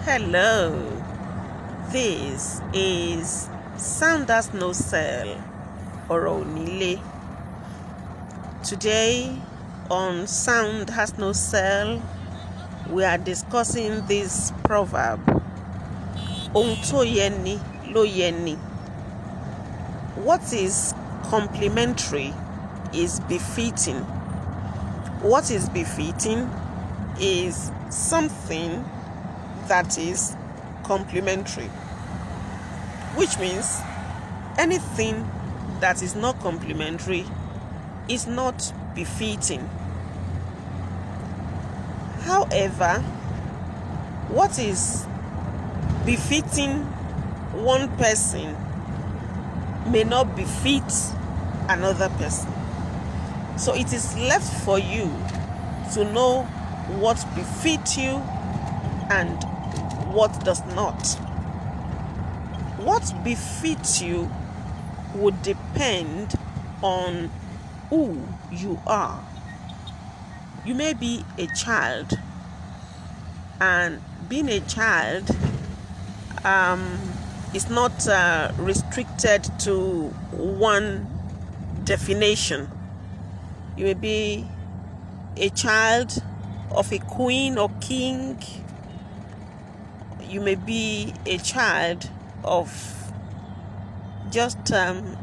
Hello, this is Sound Has No Cell or Onile. Today on Sound Has No Cell, we are discussing this proverb. Ohun tó yẹni ló yẹni. What is complimentary is befitting. What is befitting is something that is complimentary, which means anything that is not complimentary is not befitting. However, what is befitting one person may not befit another person. So it is left for you to know what befits you and what does not. What befits you would depend on who you are. You may be a child, and being a child is not restricted to one definition. You may be a child of a queen or king. You may be a child of just an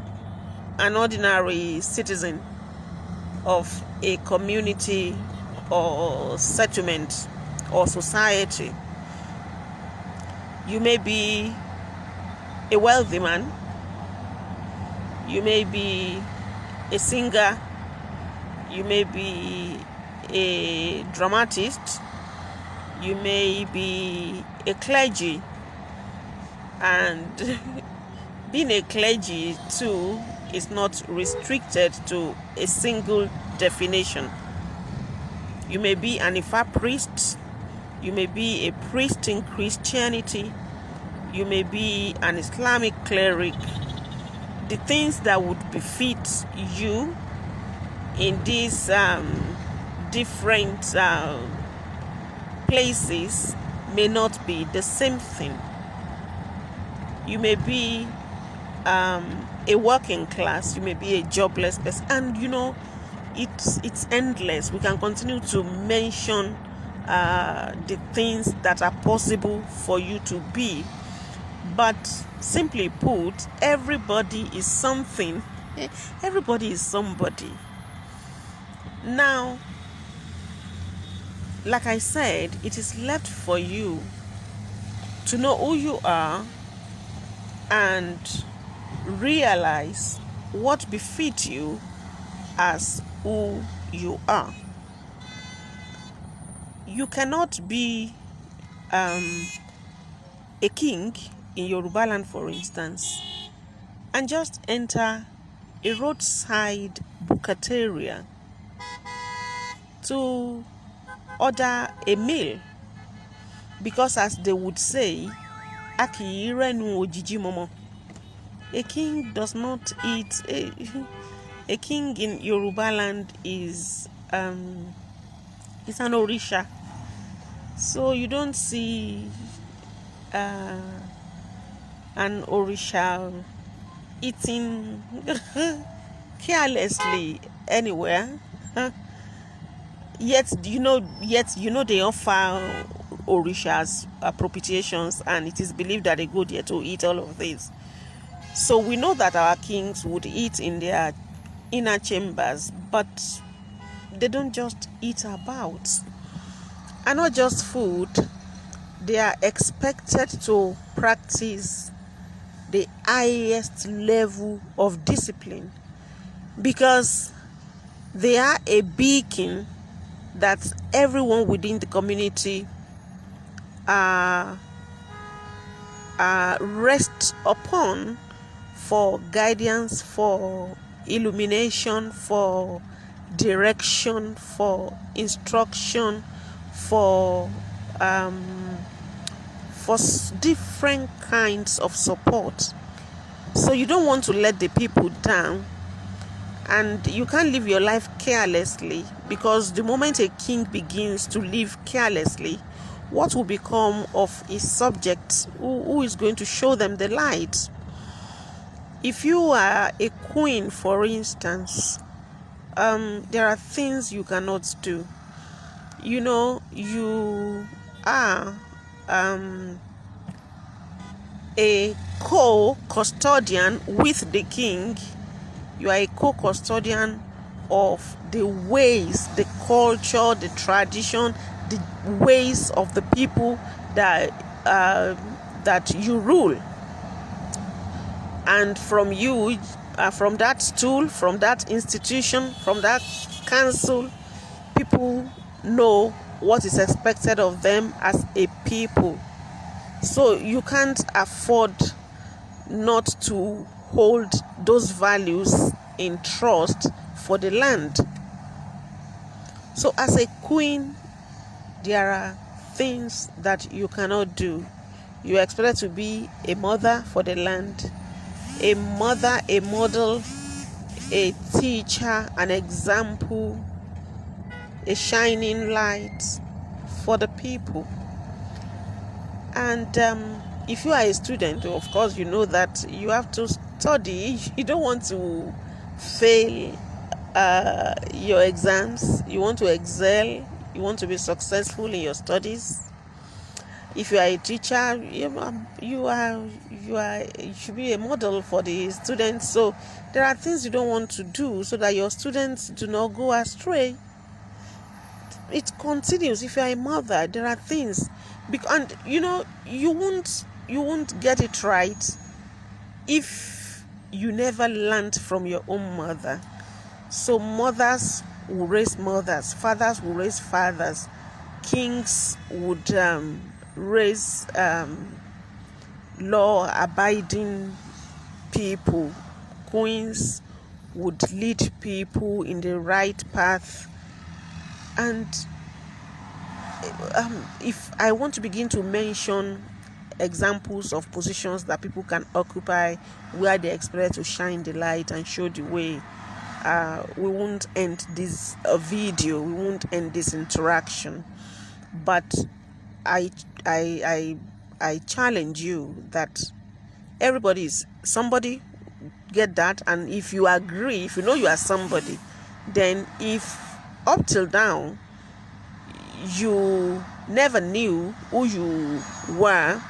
ordinary citizen of a community or settlement or society. You may be a wealthy man. You may be a singer. You may be a dramatist. You may be a clergy, and being a clergy too is not restricted to a single definition. You may be an Ifa priest. You may be a priest in Christianity. You may be an Islamic cleric. The things that would befit you in these different places may not be the same thing. You may be a working class. You may be a jobless person, and it's endless. We can continue to mention the things that are possible for you to be, but simply put, everybody is something. Everybody is somebody. Now, like I said, it is left for you to know who you are and realize what befits you as who you are. You cannot be a king in Yoruba land, for instance, and just enter a roadside bukateria to order a meal, because, as they would say, a king does not eat. A king in Yoruba land is an orisha, so you don't see an orisha eating carelessly anywhere. Yet they offer orishas propitiations, and it is believed that they go there to eat all of this. So we know that our kings would eat in their inner chambers, but they don't just eat about. And not just food, they are expected to practice the highest level of discipline, because they are a beacon that everyone within the community rests upon for guidance, for illumination, for direction, for instruction, for different kinds of support. So you don't want to let the people down, and you can't live your life carelessly, because the moment a king begins to live carelessly, what will become of his subjects? Who is going to show them the light? If you are a queen, for instance, there are things you cannot do. You are a co-custodian with the king. You are a co-custodian of the ways, the culture, the tradition, the ways of the people that you rule. And from you, from that stool, from that institution, from that council, people know what is expected of them as a people. So you can't afford not to hold those values in trust for the land. So as a queen, there are things that you cannot do. You are expected to be a mother for the land, a mother, a model, a teacher, an example, a shining light for the people. And if you are a student, of course, you know that you have to study. You don't want to fail your exams. You want to excel. You want to be successful in your studies. If you are a teacher, you should be a model for the students. So there are things you don't want to do so that your students do not go astray. It continues. If you are a mother, there are things, and you won't get it right if you never learned from your own mother. So mothers will raise mothers, fathers will raise fathers, kings would raise law-abiding people, queens would lead people in the right path. And if I want to begin to mention examples of positions that people can occupy where they're expected to shine the light and show the way, we won't end this video, we won't end this interaction. But I challenge you that everybody is somebody. Get that? And if you agree, if you know you are somebody, then if up till now you never knew who you were,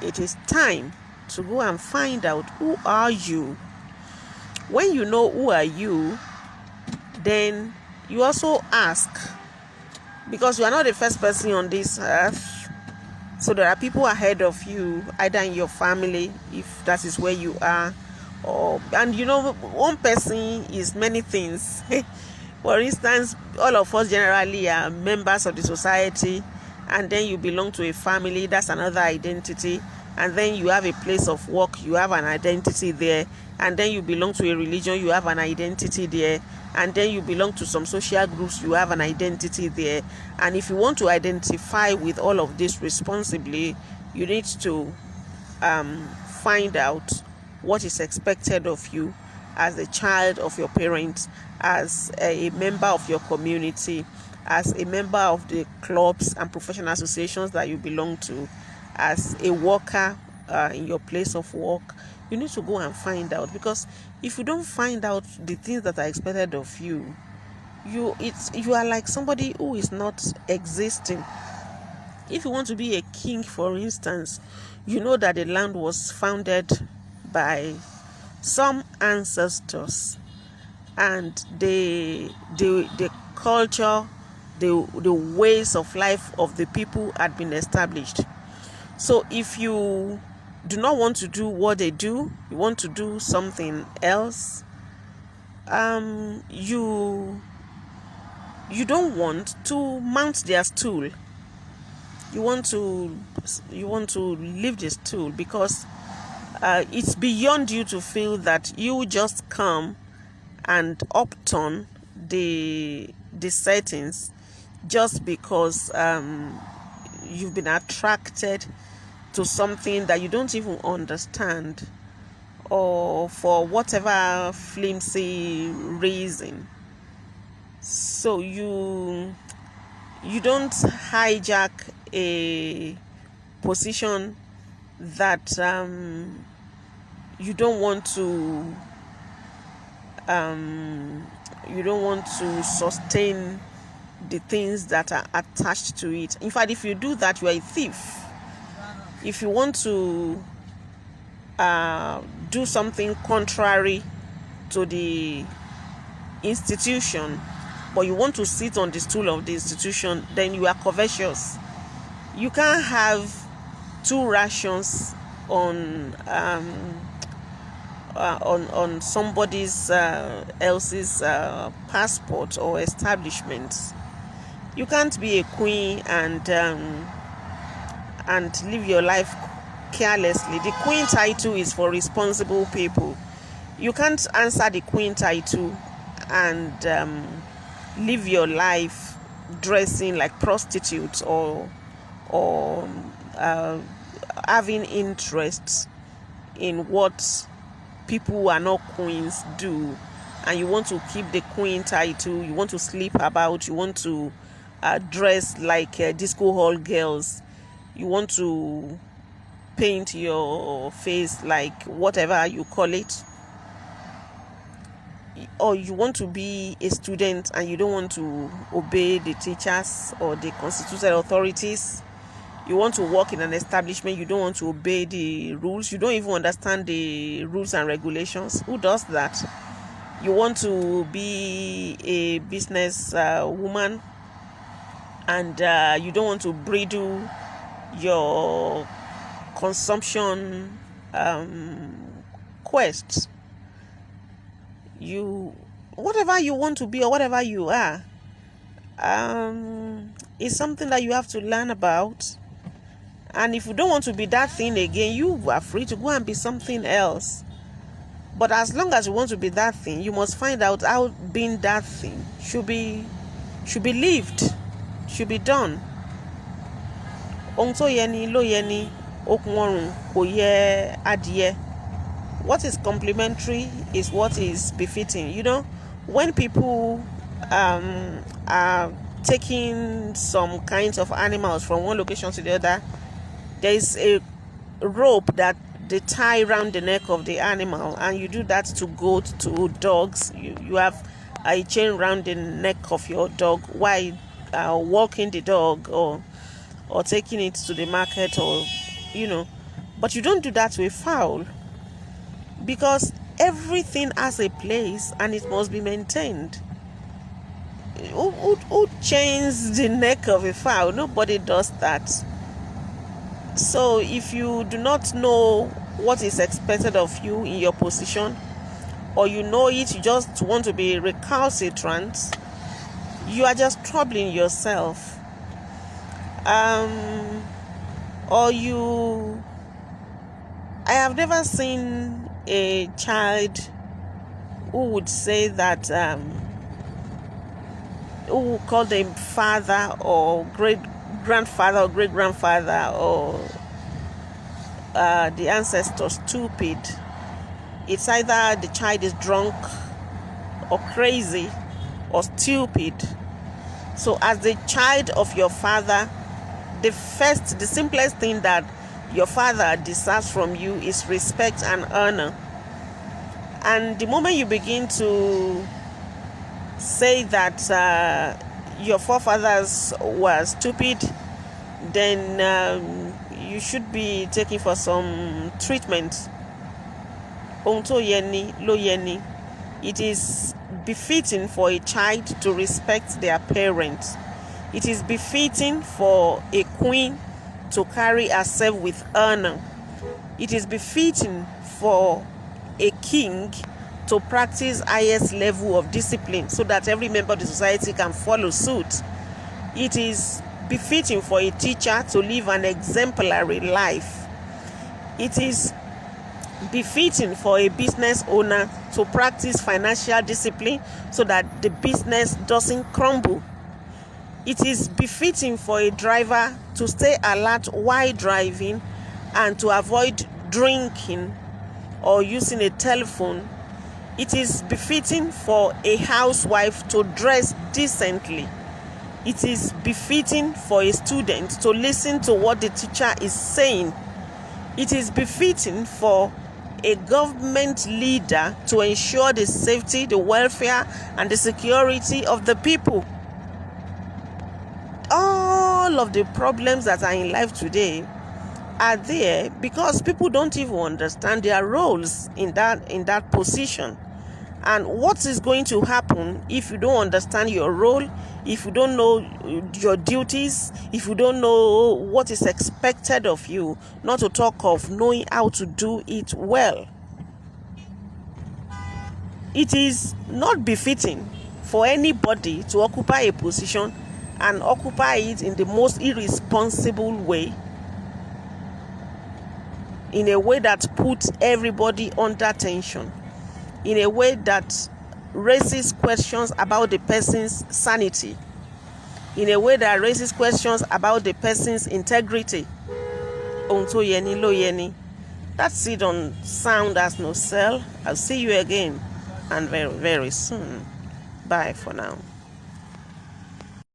it is time to go and find out who are you. When you know who are you, then you also ask, because you are not the first person on this earth. So there are people ahead of you, either in your family, if that is where you are, and one person is many things. For instance, all of us generally are members of the society, and then you belong to a family, that's another identity. And then you have a place of work, you have an identity there. And then you belong to a religion, you have an identity there. And then you belong to some social groups, you have an identity there. And if you want to identify with all of this responsibly, you need to find out what is expected of you as a child of your parents, as a member of your community, as a member of the clubs and professional associations that you belong to, as a worker in your place of work. You need to go and find out, because if you don't find out the things that are expected of you, you are like somebody who is not existing. If you want to be a king, for instance, you know that the land was founded by some ancestors, and the culture, the ways of life of the people had been established. So if you do not want to do what they do, you want to do something else, you don't want to mount their stool. You want to leave the stool, because it's beyond you to feel that you just come and upturn the settings just because you've been attracted to something that you don't even understand, or for whatever flimsy reason. So you You don't hijack a position that you don't want to sustain the things that are attached to it. In fact, if you do that, you are a thief. If you want to do something contrary to the institution, but you want to sit on the stool of the institution, then you are covetous. You can't have two rations on somebody's else's passport or establishment. You can't be a queen and live your life carelessly. The queen title is for responsible people. You can't answer the queen title and live your life dressing like prostitutes or having interests in what people who are not queens do, and you want to keep the queen title. You want to sleep about. You want to dress like disco hall girls. You want to paint your face like whatever you call it, or you want to be a student and you don't want to obey the teachers or the constituted authorities. You want to work in an establishment, you don't want to obey the rules, you don't even understand the rules and regulations. Who does that? You want to be a business woman and you don't want to bridle your consumption quest. Whatever you want to be or whatever you are is something that you have to learn about. And if you don't want to be that thing again, you are free to go and be something else. But as long as you want to be that thing, you must find out how being that thing should be lived, should be done. Ohun tó yẹni ló yẹni, okun ọrùn kò yẹ adìẹ. What is complementary is what is befitting. You know, when people are taking some kinds of animals from one location to the other, there is a rope that they tie around the neck of the animal, and you do that to goats, to dogs. You have a chain around the neck of your dog while walking the dog or taking it to the market, or but you don't do that to a fowl, because everything has a place and it must be maintained. Who chains the neck of a fowl? Nobody does that. So if you do not know what is expected of you in your position, or you know it, you just want to be recalcitrant, you are just troubling yourself. I have never seen a child who would say that who would call them father or great grandfather or great grandfather or the ancestor stupid. It's either the child is drunk or crazy or stupid. So as the child of your father, the simplest thing that your father deserves from you is respect and honor. And the moment you begin to say that your forefathers were stupid, then you should be taken for some treatment. Ohun tó yẹni ló yẹni. It is befitting for a child to respect their parents. It is befitting for a queen to carry herself with honor. It is befitting for a king to practice highest level of discipline so that every member of the society can follow suit. It is befitting for a teacher to live an exemplary life. It is befitting for a business owner to practice financial discipline so that the business doesn't crumble. It is befitting for a driver to stay alert while driving and to avoid drinking or using a telephone. It is befitting for a housewife to dress decently. It is befitting for a student to listen to what the teacher is saying. It is befitting for a government leader to ensure the safety, the welfare, and the security of the people. All of the problems that are in life today are there because people don't even understand their roles in that position. And what is going to happen if you don't understand your role, if you don't know your duties, if you don't know what is expected of you, not to talk of knowing how to do it well? It is not befitting for anybody to occupy a position and occupy it in the most irresponsible way, in a way that puts everybody under tension, in a way that raises questions about the person's sanity, in a way that raises questions about the person's integrity. Ohun tó yẹni ló yẹni. That's it on Sound As No Cell. I'll see you again, and very, very soon. Bye for now.